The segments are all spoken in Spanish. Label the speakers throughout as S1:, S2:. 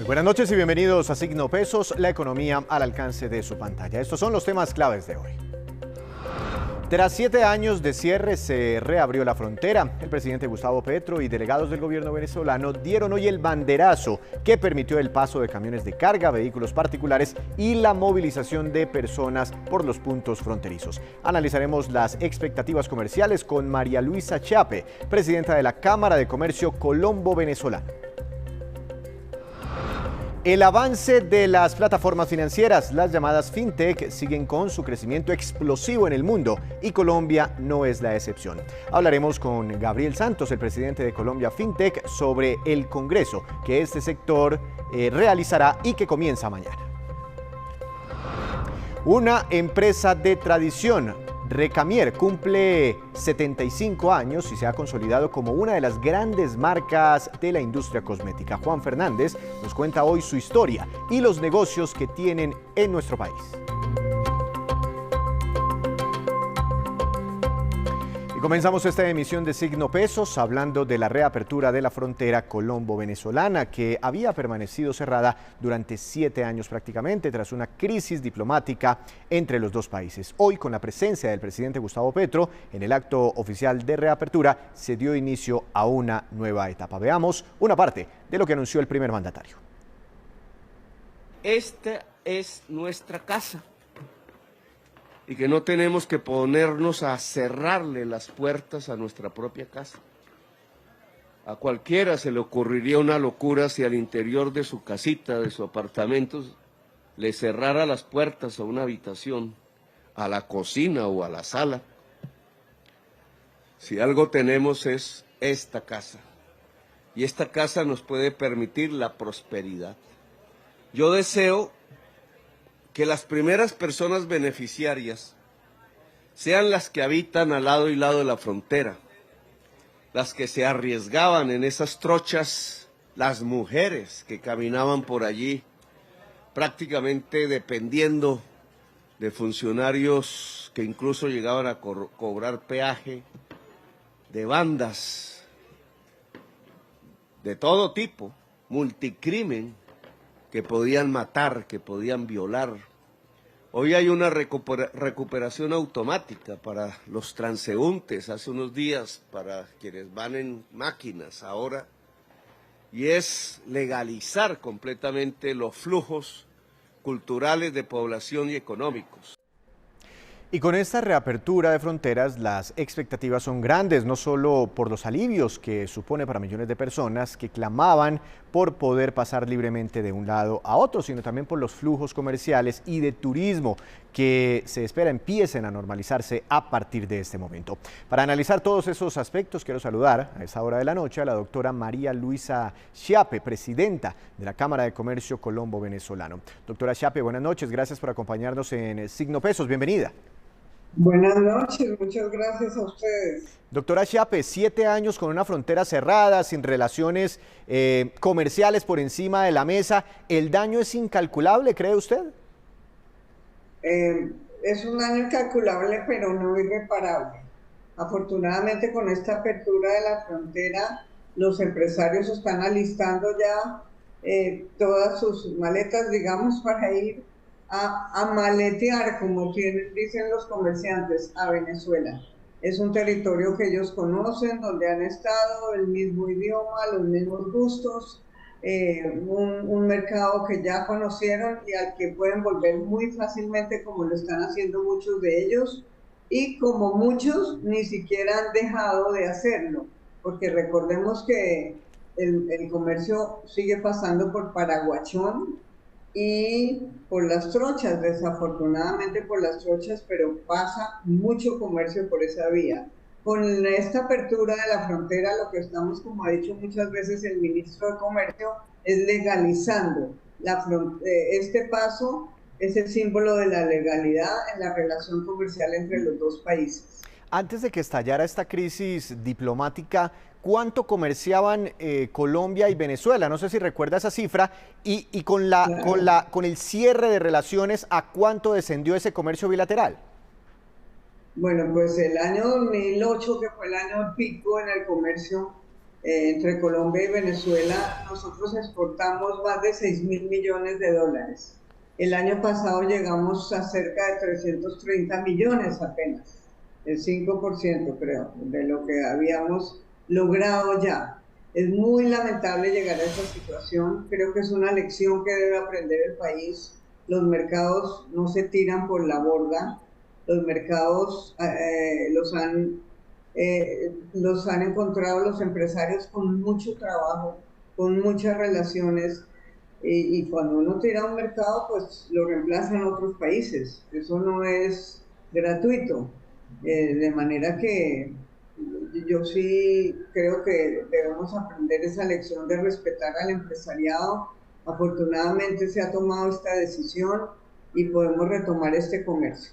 S1: Buenas noches y bienvenidos a Signo Pesos, la economía al alcance de su pantalla. Estos son los temas claves de hoy. Tras 7 años de cierre, se reabrió la frontera. El presidente Gustavo Petro y delegados del gobierno venezolano dieron hoy el banderazo que permitió el paso de camiones de carga, vehículos particulares y la movilización de personas por los puntos fronterizos. Analizaremos las expectativas comerciales con María Luisa Chiappe, presidenta de la Cámara de Comercio Colombo-Venezolana. El avance de las plataformas financieras, las llamadas fintech, siguen con su crecimiento explosivo en el mundo y Colombia no es la excepción. Hablaremos con Gabriel Santos, el presidente de Colombia Fintech, sobre el congreso que este sector realizará y que comienza mañana. Una empresa de tradición, Recamier, cumple 75 años y se ha consolidado como una de las grandes marcas de la industria cosmética. Juan Fernández nos cuenta hoy su historia y los negocios que tienen en nuestro país. Y comenzamos esta emisión de Signo Pesos hablando de la reapertura de la frontera colombo-venezolana, que había permanecido cerrada durante 7 años prácticamente tras una crisis diplomática entre los dos países. Hoy, con la presencia del presidente Gustavo Petro en el acto oficial de reapertura, se dio inicio a una nueva etapa. Veamos una parte de lo que anunció el primer mandatario.
S2: Esta es nuestra casa. Y que no tenemos que ponernos a cerrarle las puertas a nuestra propia casa. A cualquiera se le ocurriría una locura si al interior de su casita, de su apartamento, le cerrara las puertas a una habitación, a la cocina o a la sala. Si algo tenemos es esta casa. Y esta casa nos puede permitir la prosperidad. Yo deseo que las primeras personas beneficiarias sean las que habitan al lado y lado de la frontera, las que se arriesgaban en esas trochas, las mujeres que caminaban por allí, prácticamente dependiendo de funcionarios que incluso llegaban a cobrar peaje, de bandas de todo tipo, multicrimen, que podían matar, que podían violar. Hoy hay una recuperación automática para los transeúntes, hace unos días para quienes van en máquinas ahora, y es legalizar completamente los flujos culturales de población y económicos.
S1: Y con esta reapertura de fronteras, las expectativas son grandes, no solo por los alivios que supone para millones de personas que clamaban por poder pasar libremente de un lado a otro, sino también por los flujos comerciales y de turismo que se espera empiecen a normalizarse a partir de este momento. Para analizar todos esos aspectos, quiero saludar a esta hora de la noche a la doctora María Luisa Chiappe, presidenta de la Cámara de Comercio Colombo-Venezolano. Doctora Chiappe, buenas noches, gracias por acompañarnos en Signo Pesos, bienvenida.
S3: Buenas noches, muchas gracias a ustedes.
S1: Doctora Chiappe, 7 años con una frontera cerrada, sin relaciones comerciales por encima de la mesa, ¿el daño es incalculable, cree usted?
S3: Es un daño incalculable, pero no irreparable. Afortunadamente, con esta apertura de la frontera, los empresarios están alistando ya todas sus maletas, digamos, para ir a maletear, como dicen los comerciantes, a Venezuela. Es un territorio que ellos conocen, donde han estado, el mismo idioma, los mismos gustos, un mercado que ya conocieron y al que pueden volver muy fácilmente, como lo están haciendo muchos de ellos, y como muchos ni siquiera han dejado de hacerlo, porque recordemos que el comercio sigue pasando por Paraguachón y por las trochas, desafortunadamente por las trochas, pero pasa mucho comercio por esa vía. Con esta apertura de la frontera, lo que estamos, como ha dicho muchas veces el ministro de Comercio, es legalizando. Este paso es el símbolo de la legalidad en la relación comercial entre los dos países.
S1: Antes de que estallara esta crisis diplomática, ¿cuánto comerciaban Colombia y Venezuela? No sé si recuerda esa cifra. Y con el cierre de relaciones, ¿a cuánto descendió ese comercio bilateral?
S3: Bueno, pues el año 2008, que fue el año pico en el comercio, entre Colombia y Venezuela, nosotros exportamos más de 6.000 millones de dólares. El año pasado llegamos a cerca de 330 millones apenas, el 5% creo, de lo que habíamos logrado ya. Es muy lamentable llegar a esa situación, creo que es una lección que debe aprender el país. Los mercados no se tiran por la borda, los mercados los han encontrado los empresarios con mucho trabajo, con muchas relaciones, y cuando uno tira a un mercado, pues lo reemplazan otros países. Eso no es gratuito. De manera que yo sí creo que debemos aprender esa lección de respetar al empresariado. Afortunadamente se ha tomado esta decisión y podemos retomar este comercio.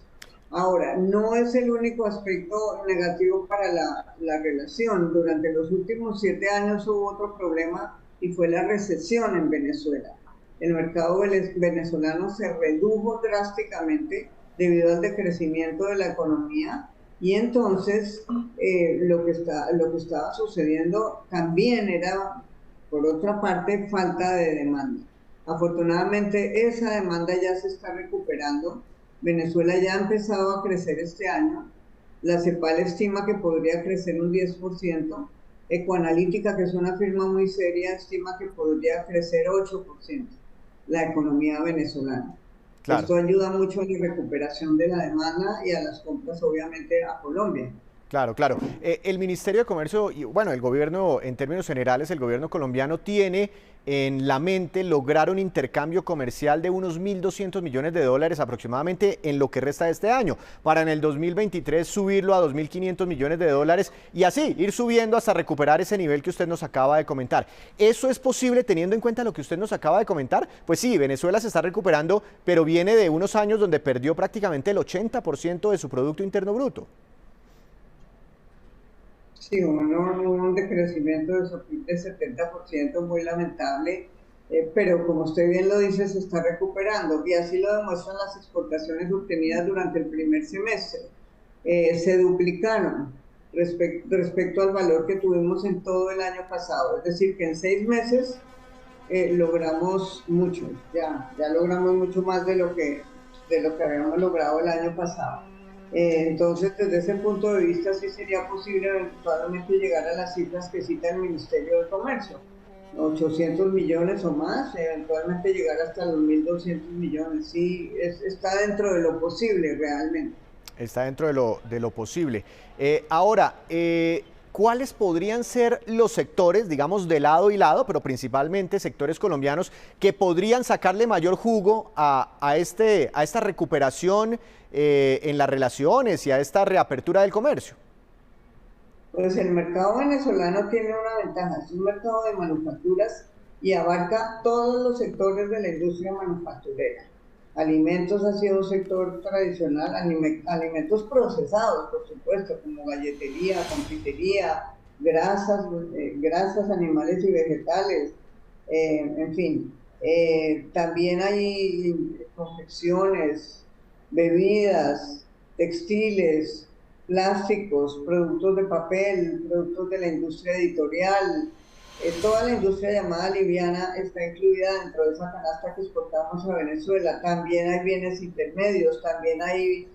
S3: Ahora, no es el único aspecto negativo para la relación. Durante los últimos 7 años hubo otro problema y fue la recesión en Venezuela. El mercado venezolano se redujo drásticamente debido al decrecimiento de la economía, y entonces lo que estaba sucediendo también era, por otra parte, falta de demanda. Afortunadamente esa demanda ya se está recuperando. Venezuela ya ha empezado a crecer este año. La CEPAL estima que podría crecer un 10%. Ecoanalítica, que es una firma muy seria, estima que podría crecer 8% la economía venezolana.
S1: Claro.
S3: Esto ayuda mucho a la recuperación de la demanda y a las compras, obviamente, a Colombia.
S1: Claro, claro. El Ministerio de Comercio y, bueno, el gobierno, en términos generales, el gobierno colombiano tiene en la mente lograr un intercambio comercial de unos 1.200 millones de dólares aproximadamente en lo que resta de este año, para en el 2023 subirlo a 2.500 millones de dólares y así ir subiendo hasta recuperar ese nivel que usted nos acaba de comentar. ¿Eso es posible teniendo en cuenta lo que usted nos acaba de comentar? Pues sí, Venezuela se está recuperando, pero viene de unos años donde perdió prácticamente el 80% de su Producto Interno Bruto.
S3: Sí, un decrecimiento de 70% muy lamentable, pero como usted bien lo dice, se está recuperando, y así lo demuestran las exportaciones obtenidas durante el primer semestre. Se duplicaron respecto al valor que tuvimos en todo el año pasado, es decir, que en 6 meses logramos mucho, ya logramos mucho más de lo que habíamos logrado el año pasado. Entonces, desde ese punto de vista, sí sería posible eventualmente llegar a las cifras que cita el Ministerio de Comercio, 800 millones o más, eventualmente llegar hasta los 1.200 millones. Sí, está dentro de lo posible realmente.
S1: Está dentro de lo posible. Ahora, ¿cuáles podrían ser los sectores, digamos, de lado y lado, pero principalmente sectores colombianos, que podrían sacarle mayor jugo a esta recuperación en las relaciones y a esta reapertura del comercio?
S3: Pues el mercado venezolano tiene una ventaja, es un mercado de manufacturas y abarca todos los sectores de la industria manufacturera. Alimentos ha sido un sector tradicional, alimentos procesados, por supuesto, como galletería, confitería, grasas animales y vegetales, en fin. También hay confecciones, bebidas, textiles, plásticos, productos de papel, productos de la industria editorial. Toda la industria llamada liviana está incluida dentro de esa canasta que exportamos a Venezuela. También hay bienes intermedios, también hay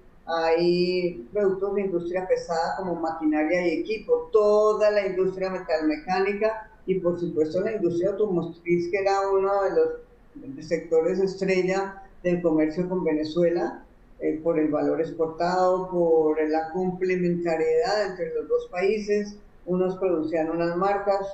S3: productos de industria pesada como maquinaria y equipo, toda la industria metalmecánica y por supuesto la industria automotriz, que era uno de los sectores estrella del comercio con Venezuela, por el valor exportado, por la complementariedad entre los dos países. Unos producían unas marcas,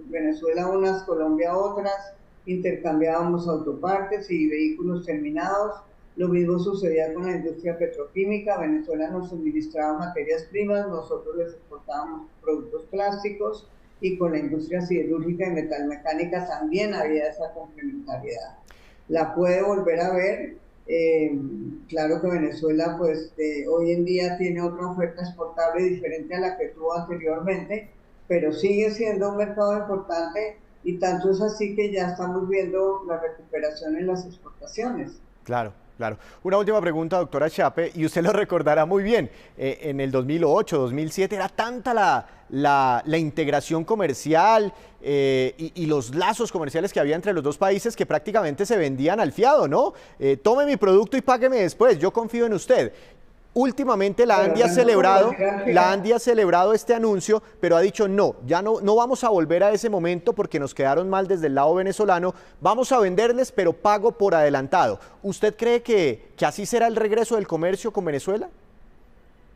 S3: Venezuela unas, Colombia otras, intercambiábamos autopartes y vehículos terminados. Lo mismo sucedía con la industria petroquímica. Venezuela nos suministraba materias primas, nosotros les exportábamos productos plásticos, y con la industria siderúrgica y metalmecánica también había esa complementariedad. La puede volver a ver. Claro que Venezuela pues hoy en día tiene otra oferta exportable diferente a la que tuvo anteriormente, pero sigue siendo un mercado importante, y tanto es así que ya estamos viendo la recuperación en las exportaciones.
S1: Claro. Claro. Una última pregunta, doctora Chape, y usted lo recordará muy bien. En el 2008, 2007 era tanta la integración comercial y los lazos comerciales que había entre los dos países que prácticamente se vendían al fiado, ¿no? Tome mi producto y págueme después, yo confío en usted. Últimamente la Andy ha celebrado este anuncio, pero ha dicho no, ya no vamos a volver a ese momento porque nos quedaron mal desde el lado venezolano, vamos a venderles pero pago por adelantado. ¿Usted cree que así será el regreso del comercio con Venezuela?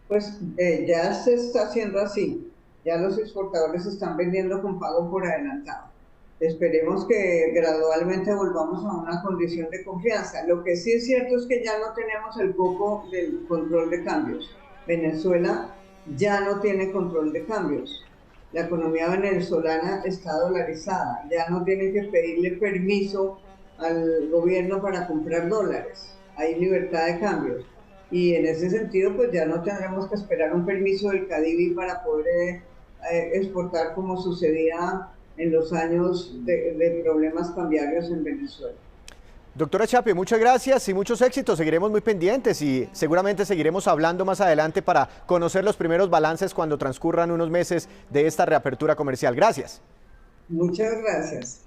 S3: Pues ya se está haciendo así, ya los exportadores están vendiendo con pago por adelantado. Esperemos que gradualmente volvamos a una condición de confianza. Lo que sí es cierto es que ya no tenemos el foco del control de cambios. Venezuela ya no tiene control de cambios. La economía venezolana está dolarizada, ya no tienen que pedirle permiso al gobierno para comprar dólares. Hay libertad de cambios. Y en ese sentido, pues ya no tendremos que esperar un permiso del CADIVI para poder exportar como sucedía en los años de problemas cambiarios en Venezuela.
S1: Doctora Chape, muchas gracias y muchos éxitos. Seguiremos muy pendientes y seguramente seguiremos hablando más adelante para conocer los primeros balances cuando transcurran unos meses de esta reapertura comercial. Gracias.
S3: Muchas gracias.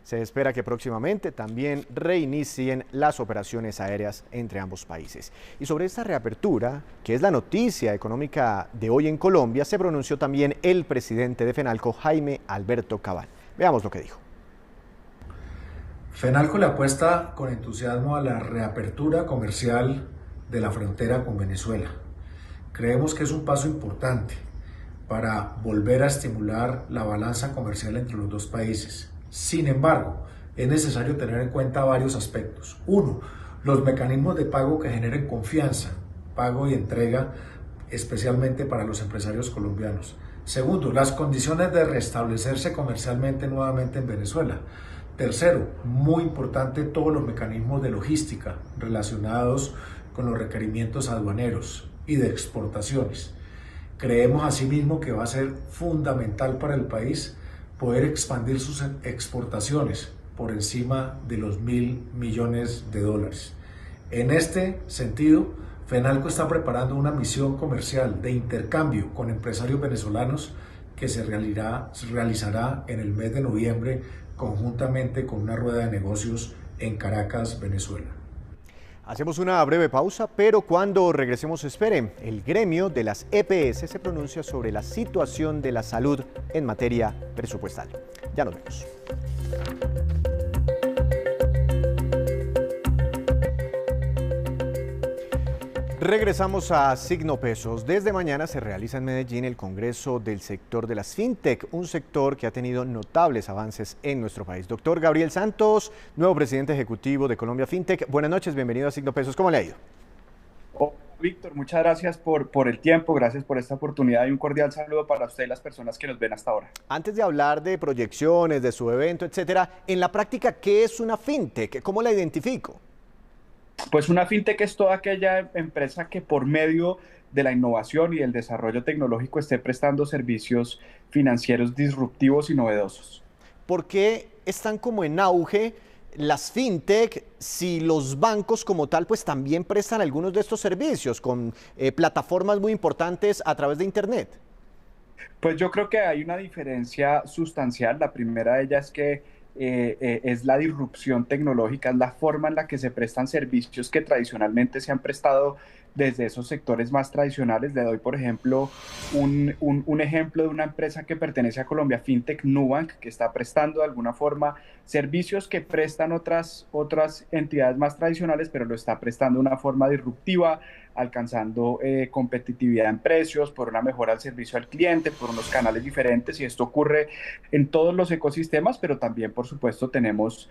S1: Se espera que próximamente también reinicien las operaciones aéreas entre ambos países. Y sobre esta reapertura, que es la noticia económica de hoy en Colombia, se pronunció también el presidente de FENALCO, Jaime Alberto Cabal. Veamos lo que dijo.
S4: FENALCO le apuesta con entusiasmo a la reapertura comercial de la frontera con Venezuela. Creemos que es un paso importante para volver a estimular la balanza comercial entre los dos países. Sin embargo, es necesario tener en cuenta varios aspectos. Uno, los mecanismos de pago que generen confianza, pago y entrega, especialmente para los empresarios colombianos. Segundo, las condiciones de restablecerse comercialmente nuevamente en Venezuela. Tercero, muy importante, todos los mecanismos de logística relacionados con los requerimientos aduaneros y de exportaciones. Creemos asimismo que va a ser fundamental para el país poder expandir sus exportaciones por encima de los $1.000 millones. En este sentido, FENALCO está preparando una misión comercial de intercambio con empresarios venezolanos que se realizará en el mes de noviembre conjuntamente con una rueda de negocios en Caracas, Venezuela.
S1: Hacemos una breve pausa, pero cuando regresemos, esperen, el gremio de las EPS se pronuncia sobre la situación de la salud en materia presupuestal. Ya nos vemos. Regresamos a Signo Pesos. Desde mañana se realiza en Medellín el Congreso del Sector de las FinTech, un sector que ha tenido notables avances en nuestro país. Doctor Gabriel Santos, nuevo presidente ejecutivo de Colombia FinTech. Buenas noches, bienvenido a Signo Pesos. ¿Cómo le ha ido?
S5: Víctor, muchas gracias por el tiempo, gracias por esta oportunidad y un cordial saludo para usted y las personas que nos ven hasta ahora.
S1: Antes de hablar de proyecciones, de su evento, etcétera, en la práctica, ¿qué es una FinTech? ¿Cómo la identifico?
S5: Pues una fintech es toda aquella empresa que por medio de la innovación y el desarrollo tecnológico esté prestando servicios financieros disruptivos y novedosos.
S1: ¿Por qué están como en auge las fintech si los bancos como tal pues también prestan algunos de estos servicios con plataformas muy importantes a través de internet?
S5: Pues yo creo que hay una diferencia sustancial. La primera de ellas es que es la disrupción tecnológica, es la forma en la que se prestan servicios que tradicionalmente se han prestado desde esos sectores más tradicionales. Le doy, por ejemplo, un ejemplo de una empresa que pertenece a Colombia FinTech, Nubank, que está prestando de alguna forma servicios que prestan otras entidades más tradicionales, pero lo está prestando de una forma disruptiva, alcanzando competitividad en precios, por una mejora al servicio al cliente, por unos canales diferentes, y esto ocurre en todos los ecosistemas, pero también, por supuesto, tenemos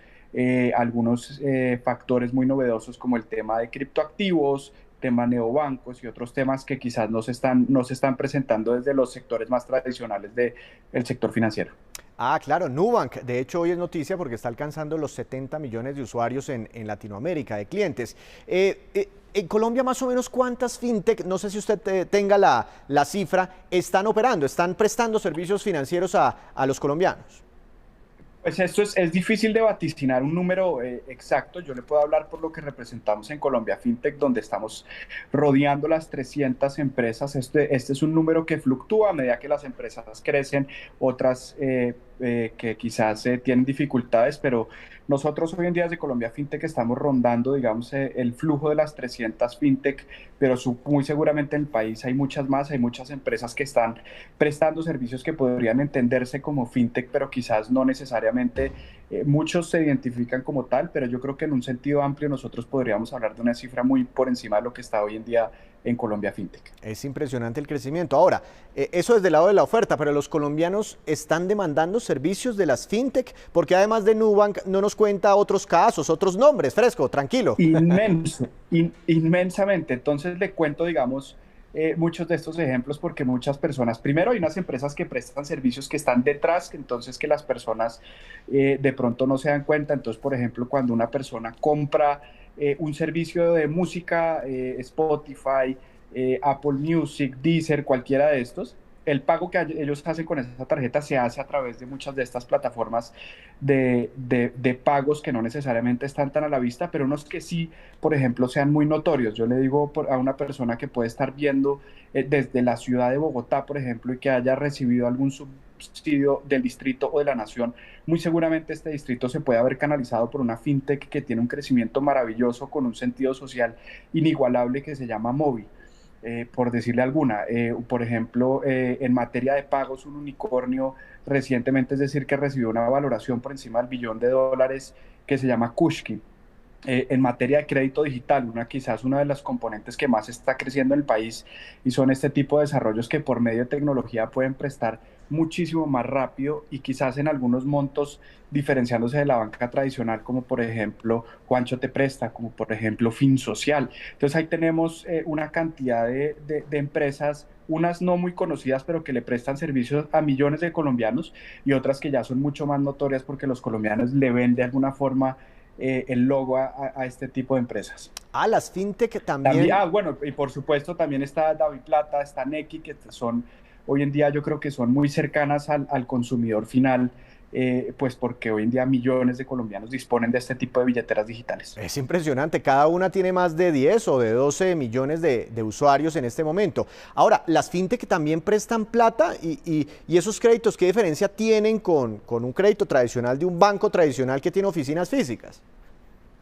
S5: algunos factores muy novedosos como el tema de criptoactivos, tema neobancos y otros temas que quizás no se están presentando desde los sectores más tradicionales del sector financiero.
S1: Ah, claro, Nubank, de hecho hoy es noticia porque está alcanzando los 70 millones de usuarios en Latinoamérica, de clientes. En Colombia, más o menos, ¿cuántas fintech, no sé si usted tenga la cifra, están operando, están prestando servicios financieros a los colombianos?
S5: Pues esto es difícil de vaticinar un número exacto. Yo le puedo hablar por lo que representamos en Colombia FinTech, donde estamos rodeando las 300 empresas. Este es un número que fluctúa a medida que las empresas crecen, otras que quizás tienen dificultades, pero nosotros hoy en día desde Colombia FinTech estamos rondando, digamos, el flujo de las 300 FinTech, pero muy seguramente en el país hay muchas más, hay muchas empresas que están prestando servicios que podrían entenderse como FinTech, pero quizás no necesariamente muchos se identifican como tal, pero yo creo que en un sentido amplio nosotros podríamos hablar de una cifra muy por encima de lo que está hoy en día en Colombia FinTech.
S1: Es impresionante el crecimiento. Ahora, eso desde el lado de la oferta, pero los colombianos están demandando servicios de las FinTech, porque además de Nubank no nos cuenta otros casos, otros nombres. Fresco, tranquilo.
S5: Inmenso, inmensamente. Entonces le cuento, digamos, muchos de estos ejemplos porque muchas personas, primero hay unas empresas que prestan servicios que están detrás, entonces que las personas de pronto no se dan cuenta. Entonces, por ejemplo, cuando una persona compra un servicio de música, Spotify, Apple Music, Deezer, cualquiera de estos, el pago que ellos hacen con esa tarjeta se hace a través de muchas de estas plataformas de pagos que no necesariamente están tan a la vista, pero unos que sí, por ejemplo, sean muy notorios. Yo le digo a una persona que puede estar viendo desde la ciudad de Bogotá, por ejemplo, y que haya recibido algún subsidio del distrito o de la nación, muy seguramente este distrito se puede haber canalizado por una fintech que tiene un crecimiento maravilloso con un sentido social inigualable que se llama Movi. Por decirle alguna, por ejemplo, en materia de pagos, un unicornio recientemente, es decir, que recibió una valoración por encima del $1 billón que se llama Kushki. En materia de crédito digital, quizás una de las componentes que más está creciendo en el país, y son este tipo de desarrollos que por medio de tecnología pueden prestar muchísimo más rápido y quizás en algunos montos diferenciándose de la banca tradicional, como por ejemplo Juancho te presta, como por ejemplo FinSocial. Entonces ahí tenemos una cantidad de empresas, unas no muy conocidas, pero que le prestan servicios a millones de colombianos, y otras que ya son mucho más notorias porque los colombianos le ven de alguna forma el logo a este tipo de empresas.
S1: Las fintech también.
S5: Bueno, y por supuesto también está David Plata, está Nequi, que son hoy en día yo creo que son muy cercanas al consumidor final, pues porque hoy en día millones de colombianos disponen de este tipo de billeteras digitales.
S1: Es impresionante, cada una tiene más de 10 o de 12 millones de usuarios en este momento. Ahora, las fintech también prestan plata y esos créditos, ¿qué diferencia tienen con un crédito tradicional de un banco tradicional que tiene oficinas físicas?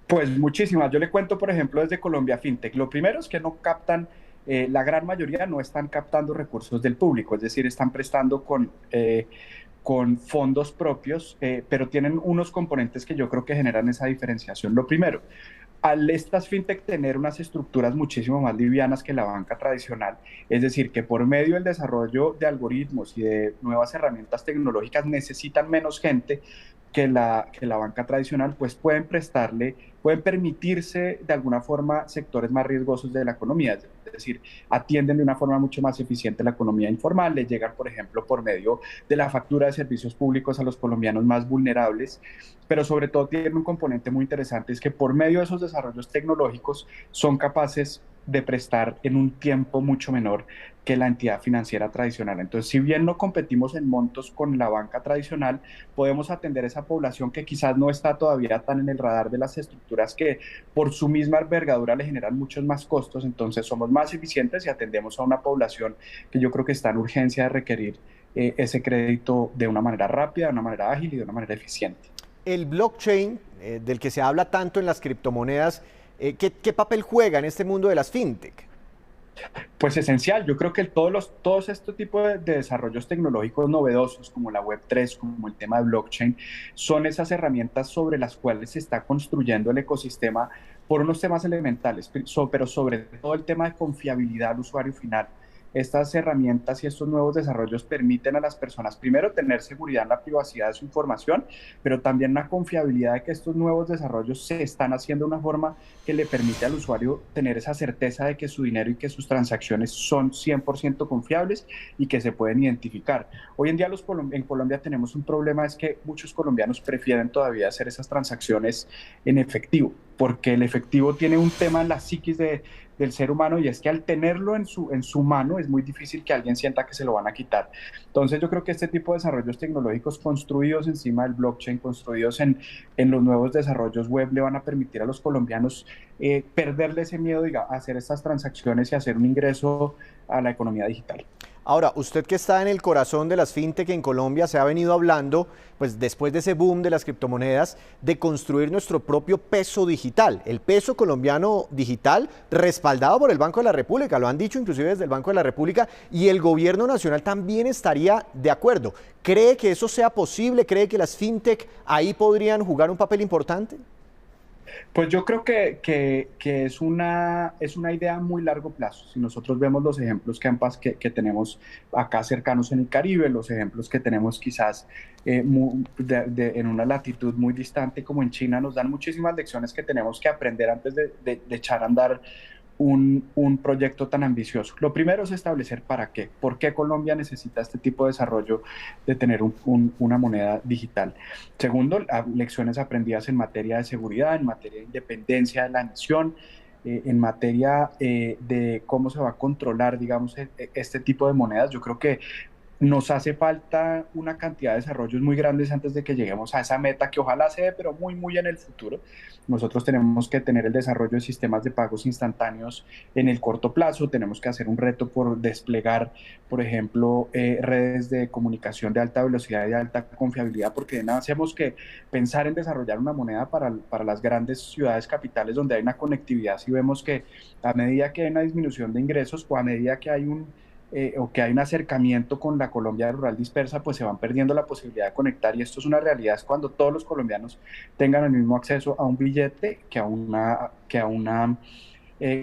S5: Pues muchísimas. Yo le cuento, por ejemplo, desde Colombia FinTech. Lo primero es que no captan, la gran mayoría no están captando recursos del público, es decir, están prestando con fondos propios, pero tienen unos componentes que yo creo que generan esa diferenciación. Lo primero, al estas fintech tener unas estructuras muchísimo más livianas que la banca tradicional, es decir, que por medio del desarrollo de algoritmos y de nuevas herramientas tecnológicas necesitan menos gente que la banca tradicional, pues pueden permitirse de alguna forma sectores más riesgosos de la economía, es decir, atienden de una forma mucho más eficiente la economía informal, les llegan, por ejemplo, por medio de la factura de servicios públicos a los colombianos más vulnerables, pero sobre todo tienen un componente muy interesante, es que por medio de esos desarrollos tecnológicos son capaces de prestar en un tiempo mucho menor que la entidad financiera tradicional. Entonces, si bien no competimos en montos con la banca tradicional, podemos atender a esa población que quizás no está todavía tan en el radar de las estructuras que por su misma envergadura le generan muchos más costos. Entonces, somos más eficientes y atendemos a una población que yo creo que está en urgencia de requerir ese crédito de una manera rápida, de una manera ágil y de una manera eficiente.
S1: El blockchain, del que se habla tanto en las criptomonedas, ¿qué papel juega en este mundo de las fintech?
S5: Pues esencial. Yo creo que todos estos tipos de desarrollos tecnológicos novedosos como la Web3, como el tema de blockchain, son esas herramientas sobre las cuales se está construyendo el ecosistema por unos temas elementales, pero sobre todo el tema de confiabilidad al usuario final. Estas herramientas y estos nuevos desarrollos permiten a las personas, primero, tener seguridad en la privacidad de su información, pero también una confiabilidad de que estos nuevos desarrollos se están haciendo de una forma que le permite al usuario tener esa certeza de que su dinero y que sus transacciones son 100% confiables y que se pueden identificar. Hoy en día en Colombia tenemos un problema, es que muchos colombianos prefieren todavía hacer esas transacciones en efectivo, porque el efectivo tiene un tema en la psiquis de del ser humano, y es que al tenerlo en su mano es muy difícil que alguien sienta que se lo van a quitar. Entonces yo creo que este tipo de desarrollos tecnológicos construidos encima del blockchain, construidos en los nuevos desarrollos web, le van a permitir a los colombianos perderle ese miedo a hacer estas transacciones y hacer un ingreso a la economía digital.
S1: Ahora, usted que está en el corazón de las fintech en Colombia, se ha venido hablando, pues después de ese boom de las criptomonedas, de construir nuestro propio peso digital, el peso colombiano digital respaldado por el Banco de la República, lo han dicho inclusive desde el Banco de la República, y el gobierno nacional también estaría de acuerdo. ¿Cree que eso sea posible? ¿Cree que las fintech ahí podrían jugar un papel importante?
S5: Pues yo creo que es una idea a muy largo plazo. Si nosotros vemos los ejemplos que tenemos acá cercanos en el Caribe, los ejemplos que tenemos quizás en una latitud muy distante como en China, nos dan muchísimas lecciones que tenemos que aprender antes de echar a andar un proyecto tan ambicioso. Lo primero es establecer para qué, por qué Colombia necesita este tipo de desarrollo de tener una moneda digital. Segundo, lecciones aprendidas en materia de seguridad, en materia de independencia de la nación, en materia de cómo se va a controlar, digamos, este tipo de monedas. Yo creo que nos hace falta una cantidad de desarrollos muy grandes antes de que lleguemos a esa meta que ojalá se dé, pero muy, muy en el futuro. Nosotros tenemos que tener el desarrollo de sistemas de pagos instantáneos en el corto plazo, tenemos que hacer un reto por desplegar, por ejemplo, redes de comunicación de alta velocidad y de alta confiabilidad, porque de nada hacemos que pensar en desarrollar una moneda para las grandes ciudades capitales donde hay una conectividad. Si vemos que a medida que hay una disminución de ingresos o a medida que hay un acercamiento con la Colombia rural dispersa, pues se van perdiendo la posibilidad de conectar, y esto es una realidad, es cuando todos los colombianos tengan el mismo acceso a un billete que a una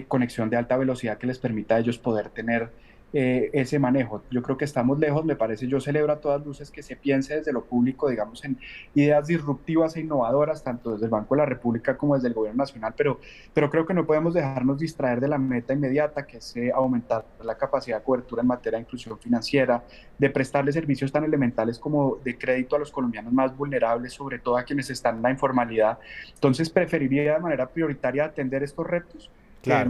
S5: conexión de alta velocidad que les permita a ellos poder tener ese manejo. Yo creo que estamos lejos, me parece. Yo celebro a todas luces que se piense desde lo público, digamos, en ideas disruptivas e innovadoras, tanto desde el Banco de la República como desde el Gobierno Nacional, pero creo que no podemos dejarnos distraer de la meta inmediata, que es aumentar la capacidad de cobertura en materia de inclusión financiera, de prestarle servicios tan elementales como de crédito a los colombianos más vulnerables, sobre todo a quienes están en la informalidad. Entonces, preferiría de manera prioritaria atender estos retos.
S1: Claro.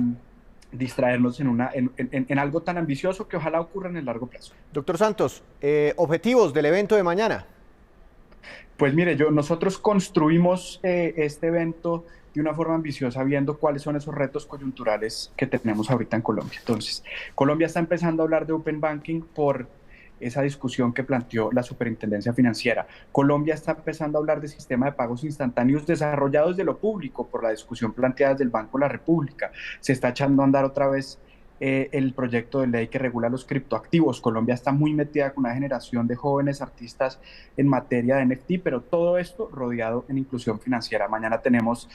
S5: Distraernos en algo tan ambicioso que ojalá ocurra en el largo plazo.
S1: Doctor Santos, objetivos del evento de mañana.
S5: Pues mire, nosotros construimos este evento de una forma ambiciosa, viendo cuáles son esos retos coyunturales que tenemos ahorita en Colombia. Entonces, Colombia está empezando a hablar de Open Banking por esa discusión que planteó la Superintendencia Financiera. Colombia está empezando a hablar de sistema de pagos instantáneos desarrollados de lo público por la discusión planteada desde el Banco de la República. Se está echando a andar otra vez el proyecto de ley que regula los criptoactivos. Colombia está muy metida con una generación de jóvenes artistas en materia de NFT, pero todo esto rodeado en inclusión financiera. Mañana traemos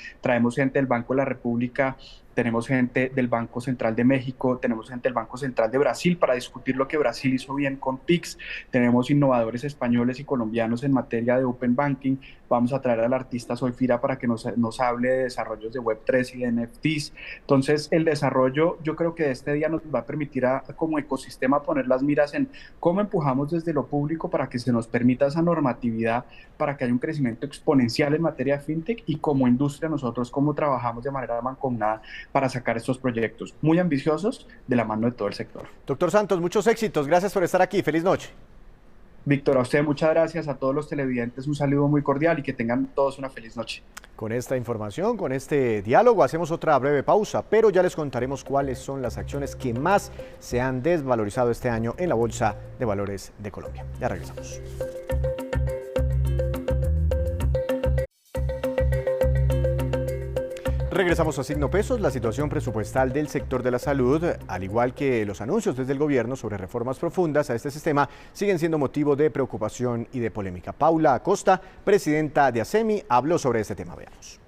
S5: gente del Banco de la República, tenemos gente del Banco Central de México, tenemos gente del Banco Central de Brasil para discutir lo que Brasil hizo bien con Pix, tenemos innovadores españoles y colombianos en materia de Open Banking, vamos a traer al artista Soyfira para que nos hable de desarrollos de Web3 y de NFTs. Entonces, el desarrollo, yo creo que este día nos va a permitir como ecosistema poner las miras en cómo empujamos desde lo público para que se nos permita esa normatividad, para que haya un crecimiento exponencial en materia de fintech, y como industria nosotros cómo trabajamos de manera mancomunada para sacar estos proyectos muy ambiciosos de la mano de todo el sector.
S1: Doctor Santos, muchos éxitos. Gracias por estar aquí. Feliz noche.
S5: Víctor, a usted muchas gracias, a todos los televidentes un saludo muy cordial y que tengan todos una feliz noche.
S1: Con esta información, con este diálogo, hacemos otra breve pausa, pero ya les contaremos cuáles son las acciones que más se han desvalorizado este año en la Bolsa de Valores de Colombia. Ya regresamos. Regresamos a Signo Pesos. La situación presupuestal del sector de la salud, al igual que los anuncios desde el gobierno sobre reformas profundas a este sistema, siguen siendo motivo de preocupación y de polémica. Paula Acosta, presidenta de ASEMI, habló sobre este tema. Veamos.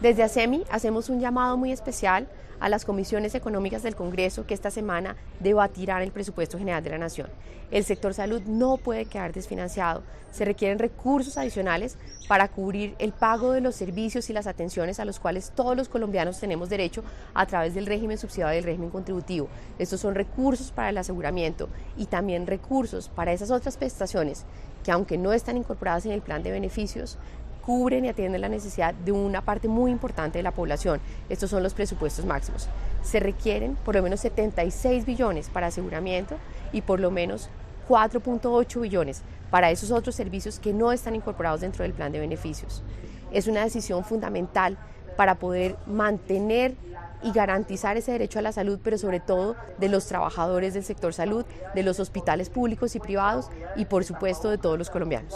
S6: Desde ASEMI hacemos un llamado muy especial a las comisiones económicas del Congreso que esta semana debatirán el presupuesto general de la Nación. El sector salud no puede quedar desfinanciado. Se requieren recursos adicionales para cubrir el pago de los servicios y las atenciones a los cuales todos los colombianos tenemos derecho a través del régimen subsidiado y del régimen contributivo. Estos son recursos para el aseguramiento y también recursos para esas otras prestaciones que, aunque no están incorporadas en el plan de beneficios, cubren y atienden la necesidad de una parte muy importante de la población. Estos son los presupuestos máximos. Se requieren por lo menos 76 billones para aseguramiento y por lo menos 4.8 billones para esos otros servicios que no están incorporados dentro del plan de beneficios. Es una decisión fundamental para poder mantener y garantizar ese derecho a la salud, pero sobre todo de los trabajadores del sector salud, de los hospitales públicos y privados y por supuesto de todos los colombianos.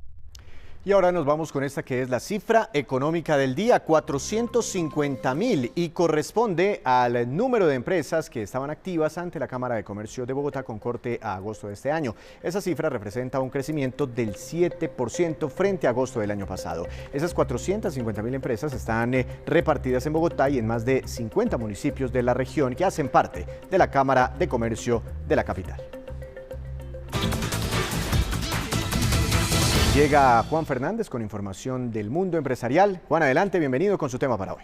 S1: Y ahora nos vamos con esta que es la cifra económica del día, 450.000, y corresponde al número de empresas que estaban activas ante la Cámara de Comercio de Bogotá con corte a agosto de este año. Esa cifra representa un crecimiento del 7% frente a agosto del año pasado. Esas 450.000 empresas están repartidas en Bogotá y en más de 50 municipios de la región que hacen parte de la Cámara de Comercio de la capital. Llega Juan Fernández con información del mundo empresarial. Juan, adelante, bienvenido con su tema para hoy.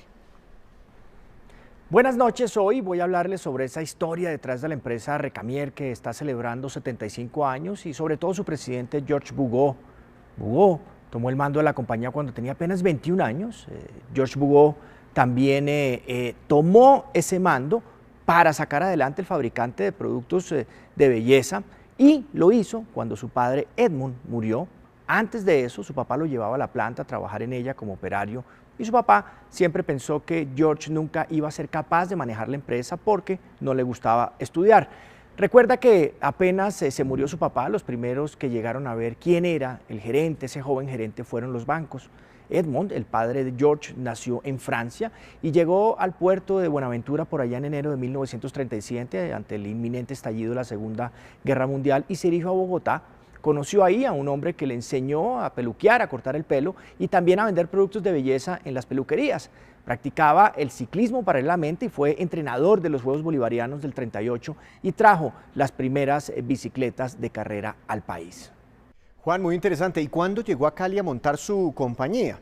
S7: Buenas noches, hoy voy a hablarles sobre esa historia detrás de la empresa Recamier que está celebrando 75 años y sobre todo su presidente George Bugeaud. Bugeaud tomó el mando de la compañía cuando tenía apenas 21 años. George Bugeaud también tomó ese mando para sacar adelante el fabricante de productos de belleza y lo hizo cuando su padre Edmund murió. Antes de eso, su papá lo llevaba a la planta a trabajar en ella como operario y su papá siempre pensó que George nunca iba a ser capaz de manejar la empresa porque no le gustaba estudiar. Recuerda que apenas se murió su papá, los primeros que llegaron a ver quién era el gerente, ese joven gerente, fueron los bancos. Edmond, el padre de George, nació en Francia y llegó al puerto de Buenaventura por allá en enero de 1937 ante el inminente estallido de la Segunda Guerra Mundial y se dirigió a Bogotá. Conoció ahí a un hombre que le enseñó a peluquear, a cortar el pelo y también a vender productos de belleza en las peluquerías. Practicaba el ciclismo paralelamente y fue entrenador de los Juegos Bolivarianos del 38 y trajo las primeras bicicletas de carrera al país.
S1: Juan, muy interesante. ¿Y cuándo llegó a Cali a montar su compañía?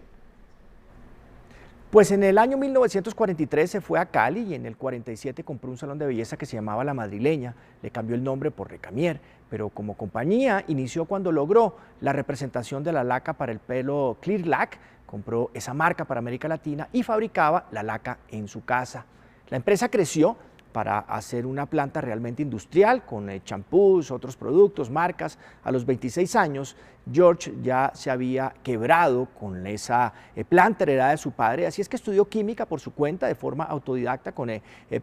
S7: Pues en el año 1943 se fue a Cali y en el 47 compró un salón de belleza que se llamaba La Madrileña, le cambió el nombre por Recamier, pero como compañía inició cuando logró la representación de la laca para el pelo Clear Lac, compró esa marca para América Latina y fabricaba la laca en su casa. La empresa creció para hacer una planta realmente industrial con champús, otros productos, marcas. A los 26 años, George ya se había quebrado con esa planta heredada de su padre, así es que estudió química por su cuenta de forma autodidacta con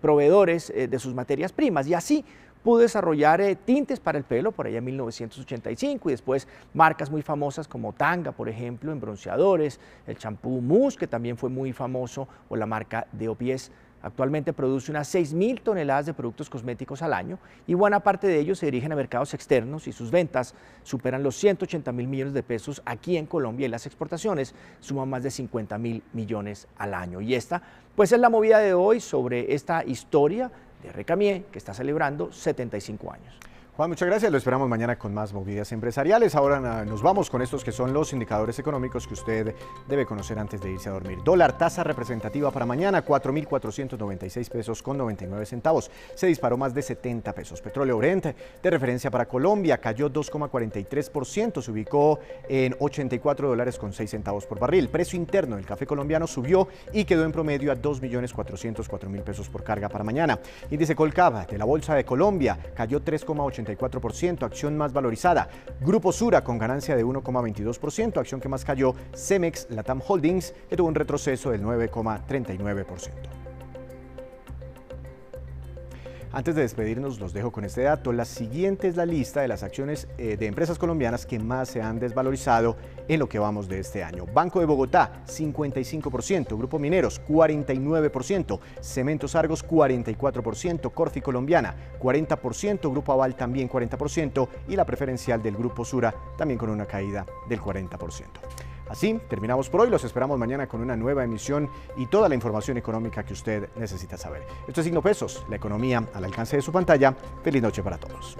S7: proveedores de sus materias primas y así pudo desarrollar tintes para el pelo por allá en 1985 y después marcas muy famosas como Tanga, por ejemplo, en bronceadores, el champú Mousse, que también fue muy famoso, o la marca de Opies. Actualmente produce unas 6.000 toneladas de productos cosméticos al año y buena parte de ellos se dirigen a mercados externos y sus ventas superan los 180.000 millones de pesos aquí en Colombia y las exportaciones suman más de 50.000 millones al año. Y esta pues es la movida de hoy sobre esta historia de Recamier que está celebrando 75 años.
S1: Juan, muchas gracias. Lo esperamos mañana con más movidas empresariales. Ahora nos vamos con estos que son los indicadores económicos que usted debe conocer antes de irse a dormir. Dólar, tasa representativa para mañana, 4.496 pesos con 99 centavos. Se disparó más de 70 pesos. Petróleo Brent, de referencia para Colombia, cayó 2,43%, se ubicó en $84 con 6 centavos por barril. Precio interno del café colombiano subió y quedó en promedio a 2.404.000 pesos por carga para mañana. Índice Colcap de la Bolsa de Colombia cayó 3,84%, acción más valorizada. Grupo Sura con ganancia de 1,22%, acción que más cayó Cemex Latam Holdings, que tuvo un retroceso del 9,39%. Antes de despedirnos, los dejo con este dato. La siguiente es la lista de las acciones de empresas colombianas que más se han desvalorizado en lo que vamos de este año. Banco de Bogotá, 55%, Grupo Mineros, 49%, Cementos Argos, 44%, Corfi Colombiana, 40%, Grupo Aval también 40% y la preferencial del Grupo Sura también con una caída del 40%. Así terminamos por hoy, los esperamos mañana con una nueva emisión y toda la información económica que usted necesita saber. Esto es Signo Pesos, la economía al alcance de su pantalla. Feliz noche para todos.